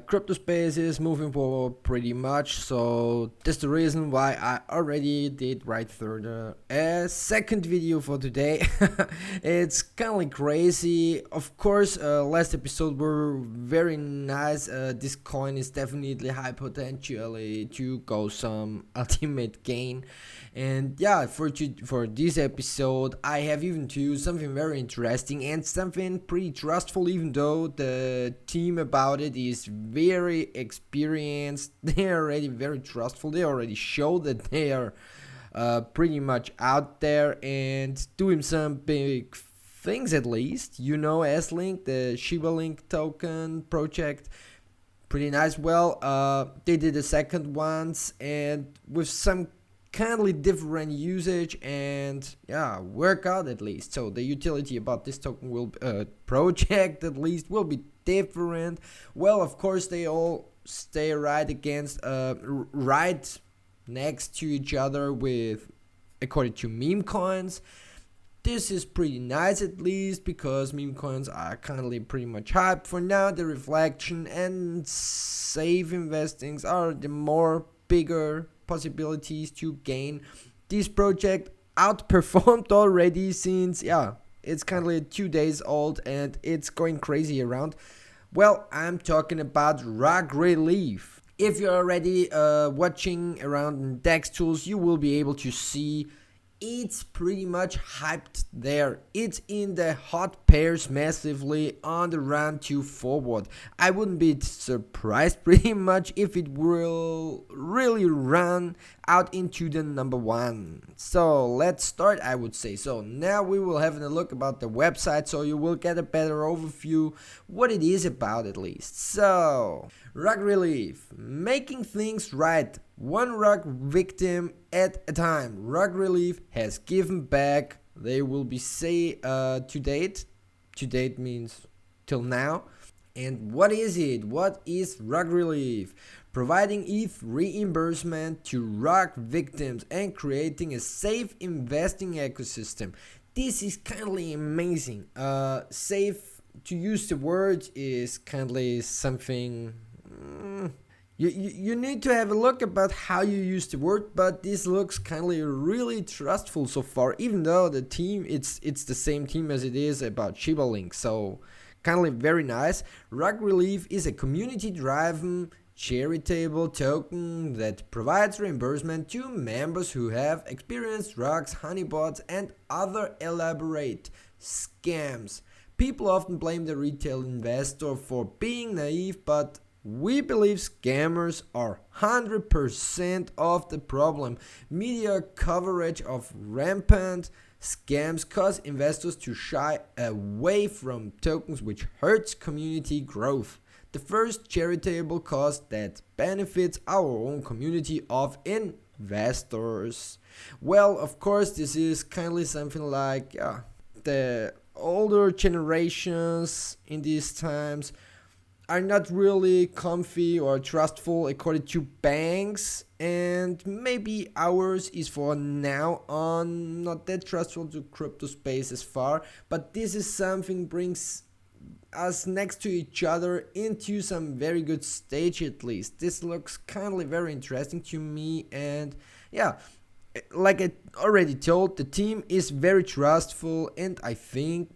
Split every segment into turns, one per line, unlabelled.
crypto space is moving forward pretty much, so that's the reason why I already did right through the second video for today. It's kind of crazy. Of course, last episode were very nice. This coin is definitely high potential to go some ultimate gain. And yeah, for this episode, I have even to use something very interesting and something pretty trustful, even though the team about it is very experienced. They're already very trustful. They already show that they are pretty much out there and doing some big things at least. You know, SLINK, the SHIB Link token project. Pretty nice. Well, they did the second ones and with some kindly different usage and yeah, workout at least. So the utility about this token will project at least will be different. Well, of course they all stay right against right next to each other with according to meme coins. This is pretty nice at least because meme coins are currently pretty much hyped. For now, the reflection and safe investings are the more bigger possibilities to gain. This project outperformed already since it's currently 2 days old and it's going crazy around. Well, I'm talking about Rug Relief. If you're already watching around DEXT tools, you will be able to see it's pretty much hyped there. It's in the hot pairs massively on the run to forward. I wouldn't be surprised pretty much if it will really run out into the number one. So let's start, I would say. So now we will have a look about the website so you will get a better overview what it is about at least. So Rug Relief, making things right, one rug victim at a time. Rug Relief has given back. They will be to date. To date means till now. And what is it? What is Rug Relief? Providing ETH reimbursement to rug victims and creating a safe investing ecosystem. This is kindly amazing. Safe, to use the word, is kindly something. You need to have a look about how you use the word, but this looks kindly really trustful so far, even though the team it's the same team as it is about SHIB Link, so kindly very nice. Rug Relief is a community-driven charitable token that provides reimbursement to members who have experienced rugs, honeypots, and other elaborate scams. People often blame the retail investor for being naive, but we believe scammers are 100% of the problem. Media coverage of rampant scams cause investors to shy away from tokens, which hurts community growth. The first charitable cause that benefits our own community of investors. Well, of course, this is kindly something like the older generations in these times are not really comfy or trustful according to banks, and maybe ours is for now on not that trustful to crypto space as far, but this is something brings us next to each other into some very good stage at least. This looks kindly very interesting to me, and yeah, like I already told, the team is very trustful, and I think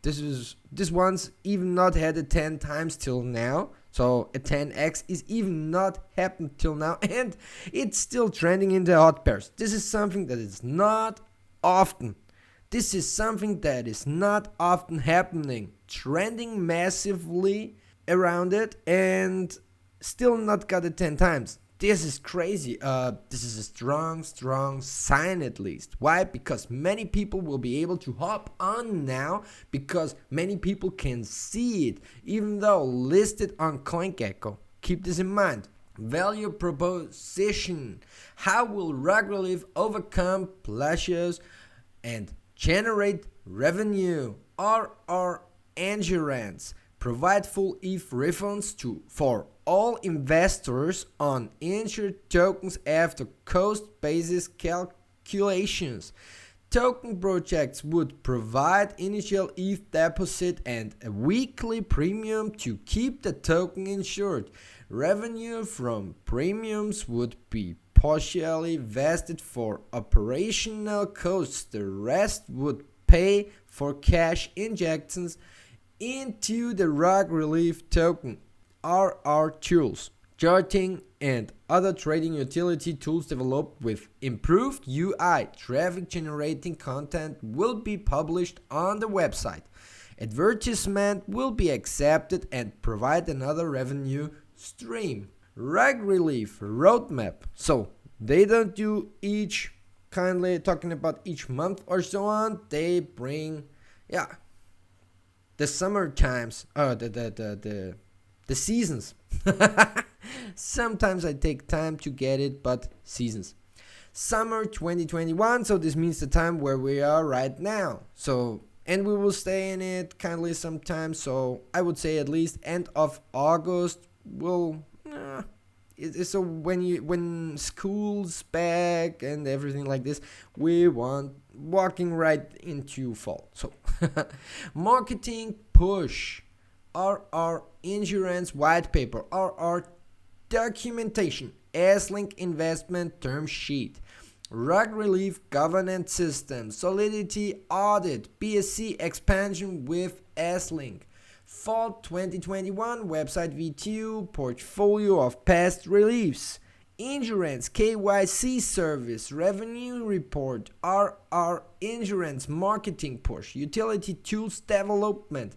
this one's even not had a 10 times till now. So a 10x is even not happened till now, and it's still trending in the hot pairs. This is something that is not often. This is something that is not often happening. Trending massively around it and still not got it 10 times. This is crazy. This is a strong sign at least. Why? Because many people will be able to hop on now because many people can see it, even though listed on CoinGecko. Keep this in mind. Value proposition. How will Rug Relief overcome pleasures and generate revenue? RR Endurance. Provide full ETH refunds for all investors on insured tokens after cost basis calculations. token projects would provide initial ETH deposit and a weekly premium to keep the token insured. Revenue from premiums would be partially vested for operational costs. The rest would pay for cash injections into the rug relief token. RR tools, charting and other trading utility tools developed with improved UI traffic generating content will be published on the website. Advertisement will be accepted and provide another revenue stream. Rug relief roadmap. So they don't do each, kindly talking about each month or so on. They bring, the summer times, the seasons. Sometimes I take time to get it, but seasons. Summer 2021, so this means the time where we are right now. So, and we will stay in it kindly sometime, so I would say at least end of August will, so when school's back and everything like this, we want walking right into fall. So, marketing push, RR insurance white paper, RR documentation, SLINK investment term sheet, rug relief governance system, solidity audit, BSC expansion with SLINK, fall 2021 website V2, portfolio of past reliefs, insurance KYC service, revenue report, RR insurance marketing push, utility tools development,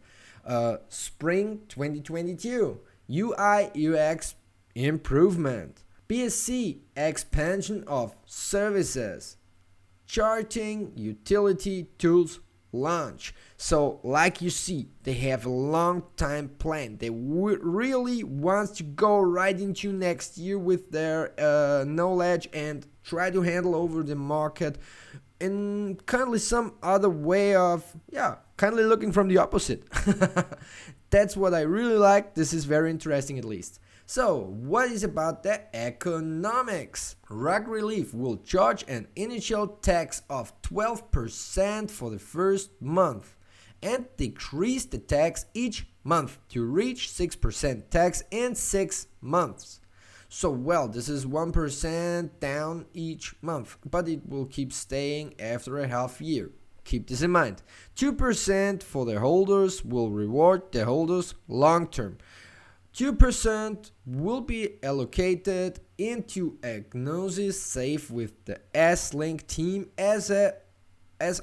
spring 2022, UI UX improvement, BSC expansion of services, charting utility tools launch. So like you see, they have a long time plan. They really want to go right into next year with their knowledge and try to handle over the market in kindly some other way of kindly looking from the opposite. That's what I really like. This is very interesting, at least. So, what is about the economics? Rug relief will charge an initial tax of 12% for the first month and decrease the tax each month to reach 6% tax in 6 months. So, well, this is 1% down each month, but it will keep staying after a half year. Keep this in mind. 2% for the holders will reward the holders long term. 2% will be allocated into a Gnosis safe with the SLINK team as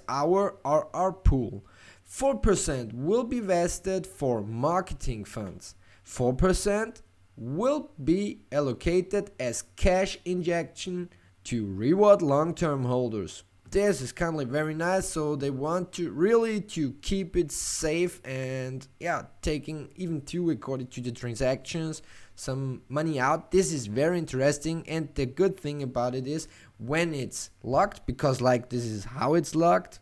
our RR pool. 4% will be vested for marketing funds. 4% will be allocated as cash injection to reward long-term holders. This is kindly very nice, so they want to really to keep it safe and taking even to, according to the transactions, some money out. This is very interesting, and the good thing about it is when it's locked, because like this is how it's locked,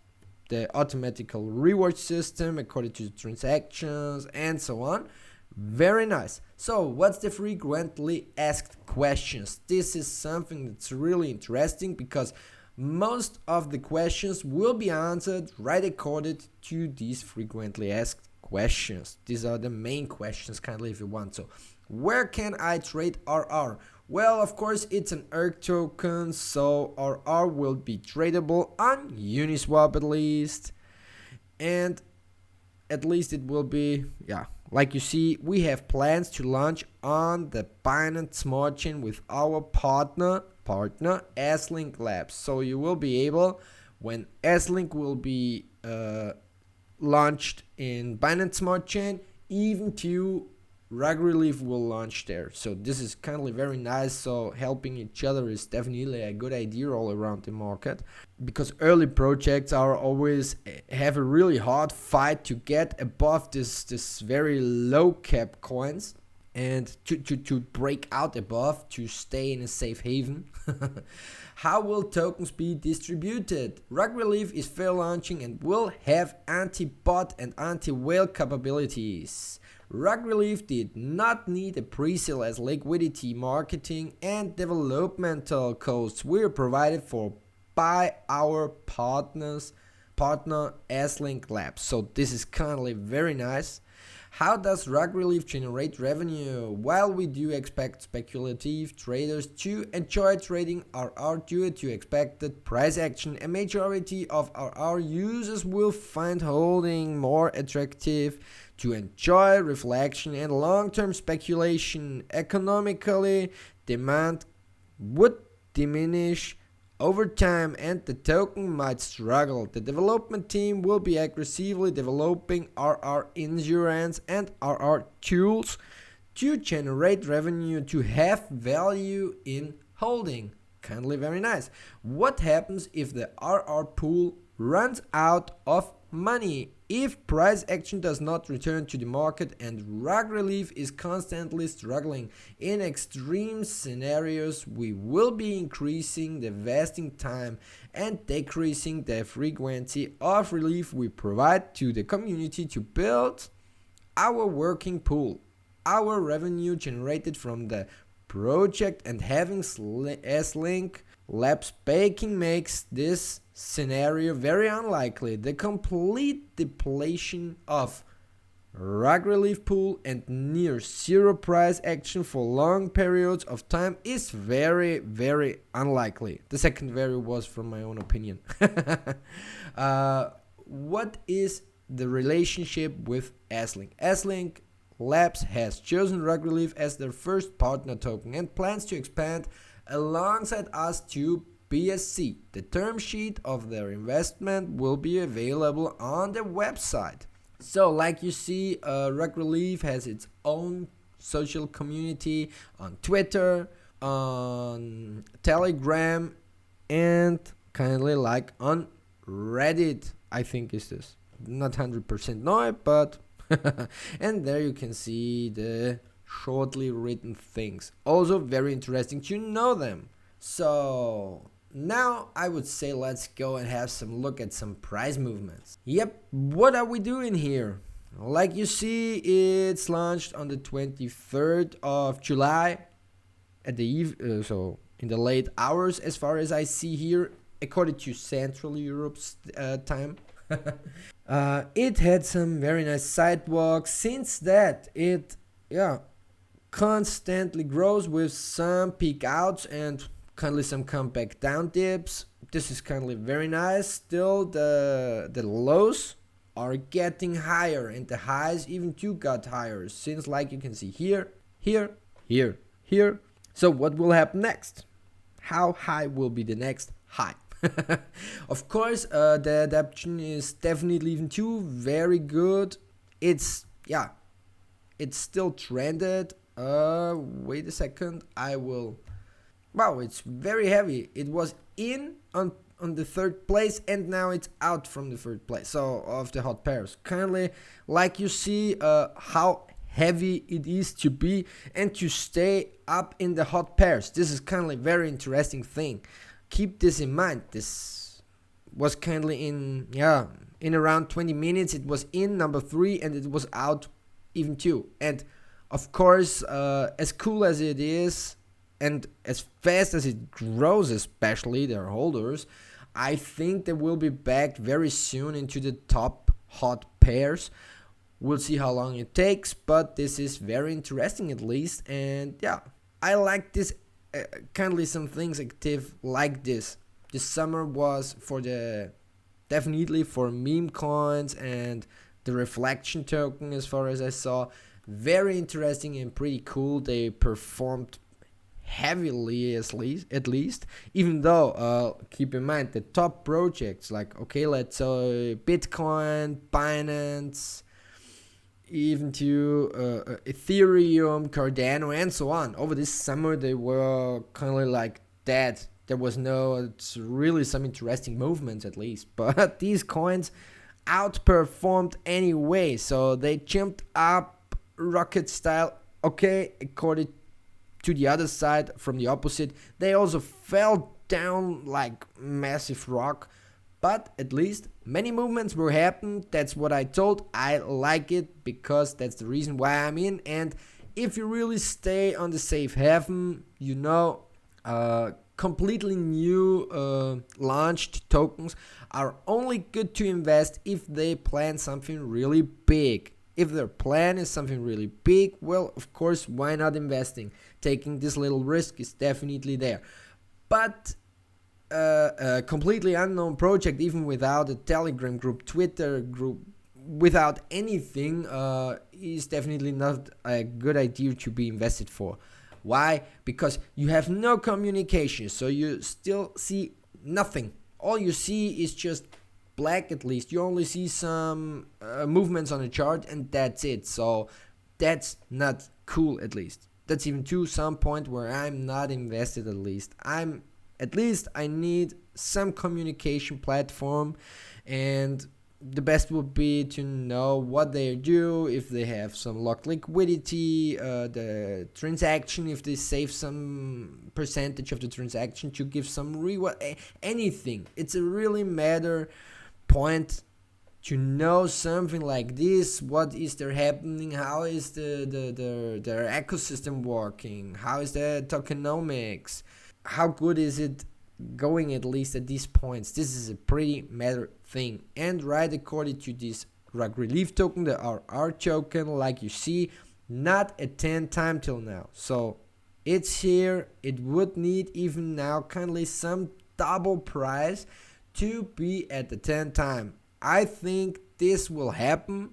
the automatical reward system according to the transactions and so on. Very nice. So what's the frequently asked questions? This is something that's really interesting because most of the questions will be answered right according to these frequently asked questions. These are the main questions, kindly, if you want. So, where can I trade RR? Well, of course, it's an ERC token, so RR will be tradable on Uniswap at least. And at least it will be, like you see, we have plans to launch on the Binance Smart Chain with our partner SLINK Labs. So you will be able, when SLINK will be launched in Binance Smart Chain, even to Rug Relief will launch there. So this is kindly very nice. So helping each other is definitely a good idea all around the market, because early projects are always have a really hard fight to get above this very low cap coins and to break out above, to stay in a safe haven. How will tokens be distributed? Rug Relief is fair launching and will have anti-bot and anti-whale capabilities. Rug Relief did not need a pre-sale as liquidity, marketing and developmental costs were provided for by our partner SLINK Labs. So this is currently very nice. How does rug relief generate revenue? While we do expect speculative traders to enjoy trading RR due to expected price action, a majority of RR users will find holding more attractive to enjoy reflection and long-term speculation. Economically, demand would diminish over time and the token might struggle. The development team will be aggressively developing RR insurance and RR tools to generate revenue to have value in holding. Kindly very nice. What happens if the RR pool runs out of money? If price action does not return to the market and rug relief is constantly struggling, in extreme scenarios we will be increasing the vesting time and decreasing the frequency of relief we provide to the community to build our working pool. Our revenue generated from the project and having SLINK Labs baking makes this scenario very unlikely. The complete depletion of rug relief pool and near zero price action for long periods of time is very, very unlikely. The second very was from my own opinion. What is the relationship with SLINK? SLINK Labs has chosen rug relief as their first partner token and plans to expand alongside us to BSC. The term sheet of their investment will be available on the website. So like you see, rug relief has its own social community on Twitter, on Telegram, and kindly like on Reddit, I think is this. Not 100% know it, but and there you can see the shortly written things. Also very interesting to know them. So now I would say let's go and have some look at some price movements. Yep, what are we doing here? Like you see, it's launched on the 23rd of July at the so in the late hours as far as I see here, according to Central Europe's time. It had some very nice sidewalks. Since that, it constantly grows with some peak outs and kindly some comeback down dips. This is kindly very nice. Still the lows are getting higher and the highs even too got higher, since like you can see here. So what will happen next? How high will be the next high? Of course, the adaptation is definitely even too very good. It's still trended. Wait a second, I will. Wow, it's very heavy. It was in on the third place and now it's out from the third place. So of the hot pairs, kindly like you see how heavy it is to be and to stay up in the hot pairs. This is kindly very interesting thing. Keep this in mind. This was kindly in around 20 minutes. It was in number 3 and it was out even 2. And of course, as cool as it is and as fast as it grows, especially their holders, I think they will be back very soon into the top hot pairs. We'll see how long it takes, but this is very interesting at least. And yeah, I like this. Kindly some things active like this. This summer was definitely for meme coins and the reflection token, as far as I saw. Very interesting and pretty cool. They performed heavily at least, even though keep in mind the top projects like let's say Bitcoin, Binance, even to Ethereum, Cardano, and so on. Over this summer, they were kind of like dead. There was it's really some interesting movements at least. But these coins outperformed anyway. So they jumped up rocket style. According to the other side, from the opposite, they also fell down like massive rock. But at least many movements were happened. That's what I told. I like it because that's the reason why I'm in. And if you really stay on the safe haven, completely new launched tokens are only good to invest if they plan something really big. If their plan is something really big, well, of course, why not investing? Taking this little risk is definitely there. But a completely unknown project, even without a Telegram group, Twitter group, without anything, is definitely not a good idea to be invested for. Why? Because you have no communication, so you still see nothing. All you see is just black. At least you only see some movements on the chart, and that's it. So that's not cool. At least that's even to some point where I'm not invested. At least I need some communication platform, and the best would be to know what they do, if they have some locked liquidity, the transaction, if they save some percentage of the transaction to give some reward, anything. It's a really matter point to know something like this. What is there happening? How is their ecosystem working? How is the tokenomics? How good is it going, at least at these points? This is a pretty matter thing. And right, according to this rug relief token, the RR token, like you see, not a 10 time till now. So it's here. It would need even now kindly some double price to be at the 10 time. I think this will happen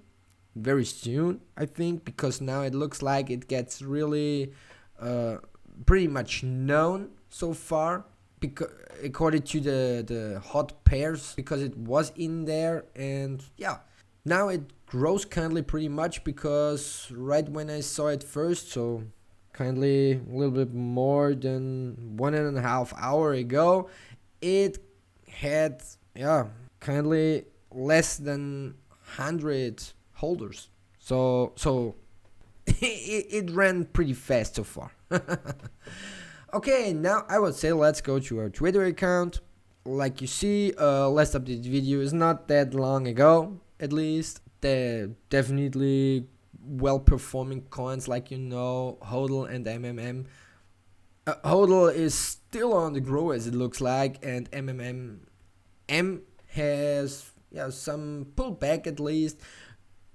very soon, I think, because now it looks like it gets really pretty much known so far, because according to the hot pairs, because it was in there. And yeah, now it grows kindly pretty much, because right when I saw it first, so kindly a little bit more than 1.5 hours ago, it had kindly less than 100 holders. So it ran pretty fast so far. Okay, now I would say let's go to our Twitter account. Like you see, last updated video is not that long ago, at least. They're definitely well-performing coins, like HODL and MMM. HODL is still on the grow, as it looks like, and MMM has some pullback at least.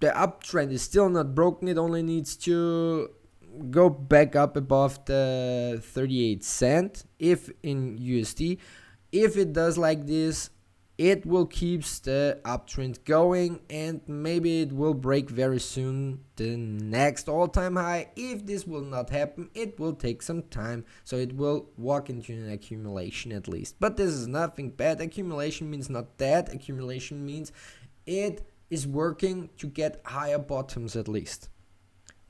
The uptrend is still not broken. It only needs to go back up above the 38 cent if in USD. If it does like this, it will keep the uptrend going, and maybe it will break very soon the next all-time high. If this will not happen, it will take some time, so it will walk into an accumulation at least. But this is nothing bad. Accumulation means not that. Accumulation means it is working to get higher bottoms at least.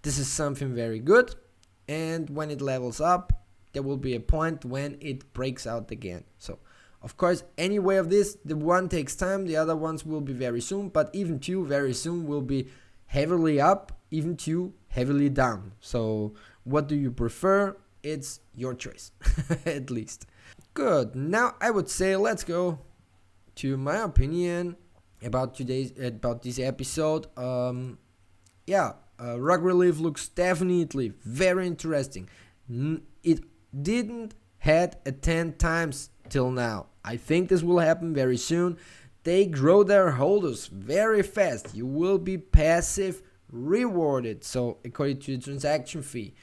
This is something very good, and when it levels up, there will be a point when it breaks out again. So of course, any way of this, the one takes time, the other ones will be very soon, but even two very soon will be heavily up, even two heavily down. So what do you prefer? It's your choice, at least. Good. Now I would say let's go to my opinion about this episode. Rug relief looks definitely very interesting. It didn't had a 10 times till now. I think this will happen very soon. They grow their holders very fast. You will be passive rewarded. So according to the transaction fee,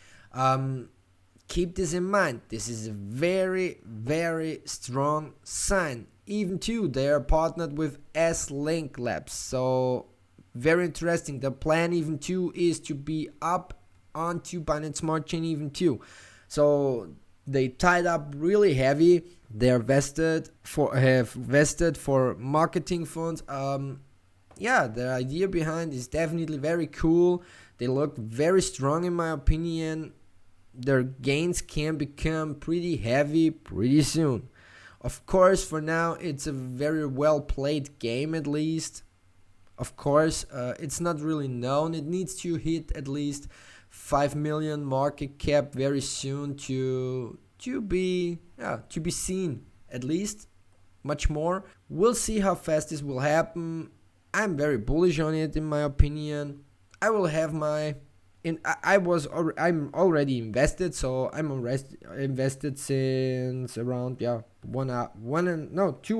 keep this in mind. This is a very, very strong sign. Even too, they are partnered with SLINK Labs. So very interesting. The plan even too is to be up onto Binance Smart Chain even too. So they tied up really heavy. They are have vested for marketing funds. The idea behind is definitely very cool. They look very strong in my opinion. Their gains can become pretty heavy pretty soon. Of course, for now, it's a very well played game at least. Of course, it's not really known. It needs to hit at least 5 million market cap very soon to be seen, at least much more. We'll see how fast this will happen. I'm very bullish on it in my opinion. I will have my I'm already invested, so I'm already invested since around 2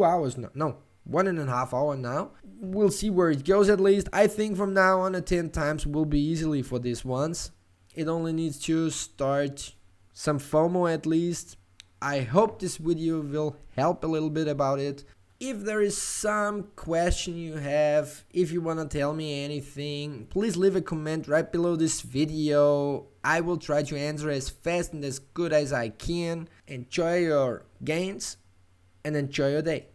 hours now. No, 1.5 hours now. We'll see where it goes. At least I think from now on, 10 times will be easily for these ones. It only needs to start some FOMO at least. I hope this video will help a little bit about it. If there is some question you have, if you want to tell me anything, please leave a comment right below this video. I will try to answer as fast and as good as I can. Enjoy your gains and enjoy your day.